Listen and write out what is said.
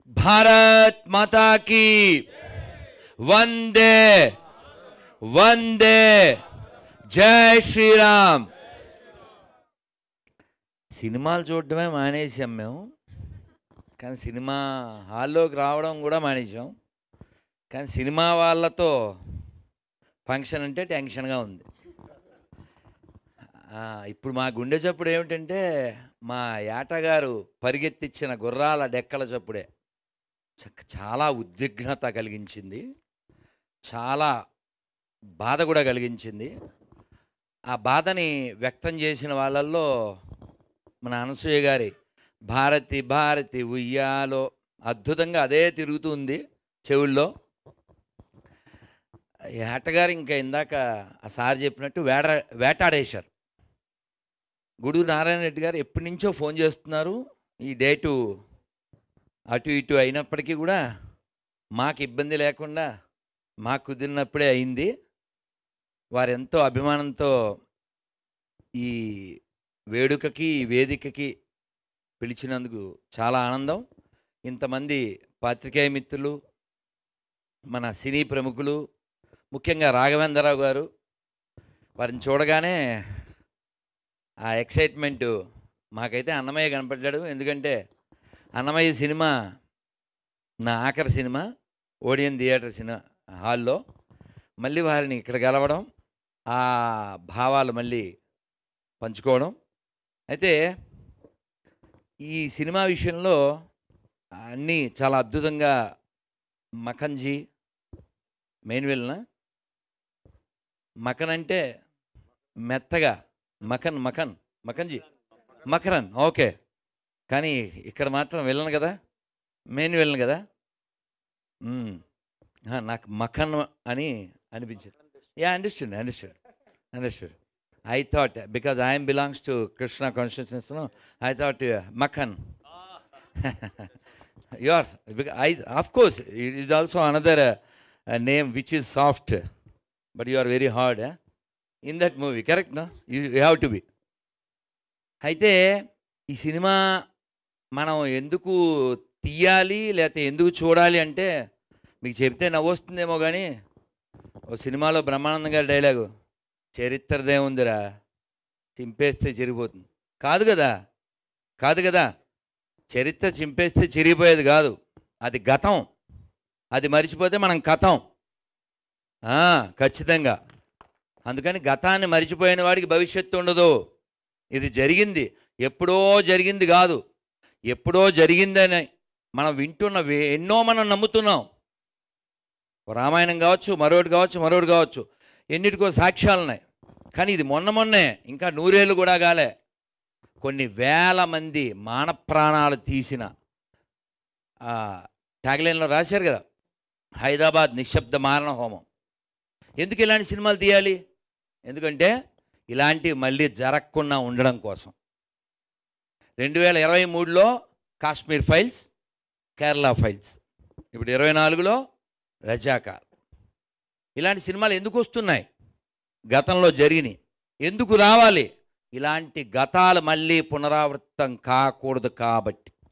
భారత్ మాతా key వందే వందే జై శ్రీరామ్. సినిమాలు చూడడమే మానేసాం మేము, కానీ సినిమా హాల్లోకి రావడం కూడా మానేసాం. కానీ సినిమా వాళ్ళతో ఫంక్షన్ అంటే టెన్షన్గా ఉంది. ఇప్పుడు మా గుండె చప్పుడు ఏమిటంటే మా ఏటగారు పరిగెత్తిచ్చిన గుర్రాల డెక్కల చప్పుడే చాలా ఉద్విగ్నత కలిగించింది, చాలా బాధ కూడా కలిగించింది. ఆ బాధని వ్యక్తం చేసిన వాళ్ళల్లో మన అనసూయ గారి భారతి భారతి ఉయ్యాలో అద్భుతంగా అదే తిరుగుతుంది చెవుల్లో. ఏటగారు ఇంకా ఇందాక ఆ సార్ చెప్పినట్టు వేటాడేశారు. గూడూరు నారాయణ రెడ్డి గారు ఎప్పటి నుంచో ఫోన్ చేస్తున్నారు. ఈ డేటు అటు ఇటు అయినప్పటికీ కూడా మాకు ఇబ్బంది లేకుండా మాకు కుదిరినప్పుడే అయింది. వారెంతో అభిమానంతో ఈ వేడుకకి వేదికకి పిలిచినందుకు చాలా ఆనందం. ఇంతమంది పాత్రికేయ మిత్రులు, మన సినీ ప్రముఖులు, ముఖ్యంగా రాఘవేంద్రరావు గారు, వారిని చూడగానే ఆ ఎక్సైట్మెంటు మాకైతే అన్నమయ్య కనపడ్డాడు. ఎందుకంటే అన్నమయ్య సినిమా నా ఆఖరి సినిమా ఓడియన్ థియేటర్ సినిమా హాల్లో. మళ్ళీ వారిని ఇక్కడ కలవడం, ఆ భావాలు మళ్ళీ పంచుకోవడం. అయితే ఈ సినిమా విషయంలో అన్నీ చాలా అద్భుతంగా మఖన్జీ మెయిన్ విలన. మఖన్ అంటే మెత్తగా, మఖన్జీ మకరన్ ఓకే. కానీ ఇక్కడ మాత్రం విలన్ కదా, మెయిన్ విలన్ కదా. నాకు మఖన్ అని అనిపించింది. Understood. I thought, because I am belongs to Krishna consciousness, no, I thought Makhan. Of course, it is also another name which is soft, but you are very hard in that movie, correct? No, you have to be. అయితే ఈ cinema మనం ఎందుకు తీయాలి లేకపోతే ఎందుకు చూడాలి అంటే మీకు చెప్తే నవ్వొస్తుందేమో, కానీ ఓ సినిమాలో బ్రహ్మానందం గారి డైలాగు, చరిత్రదేముందిరా చింపేస్తే చిరిగిపోతుంది. కాదు కదా. చరిత్ర చింపేస్తే చిరిగిపోయేది కాదు, అది గతం. అది మర్చిపోతే మనం కథం ఖచ్చితంగా. అందుకని గతాన్ని మర్చిపోయిన వాడికి భవిష్యత్తు ఉండదు. ఇది జరిగింది, ఎప్పుడో జరిగింది కాదు, ఎప్పుడో జరిగిందని మనం వింటున్న ఎన్నో మనం నమ్ముతున్నాం. రామాయణం కావచ్చు, మరొకటి కావచ్చు, ఎన్నిటికో సాక్ష్యాలు ఉన్నాయి. కానీ ఇది మొన్నే, ఇంకా 100 ఏళ్ళు కూడా కాలే, కొన్ని వేల మంది మాన ప్రాణాలు తీసిన ట్యాగ్లైన్లో రాశారు కదా, హైదరాబాద్ నిశ్శబ్ద మారణ హోమం. ఎందుకు ఇలాంటి సినిమాలు తీయాలి? ఎందుకంటే ఇలాంటివి మళ్ళీ జరగకుండా ఉండడం కోసం. 2023లో కాశ్మీర్ ఫైల్స్, కేరళ ఫైల్స్, ఇప్పుడు 24లో రజాకార్. ఇలాంటి సినిమాలు ఎందుకు వస్తున్నాయి? గతంలో జరిగినాయి. ఎందుకు రావాలి? ఇలాంటి గతాలు మళ్ళీ పునరావృతం కాకూడదు కాబట్టి.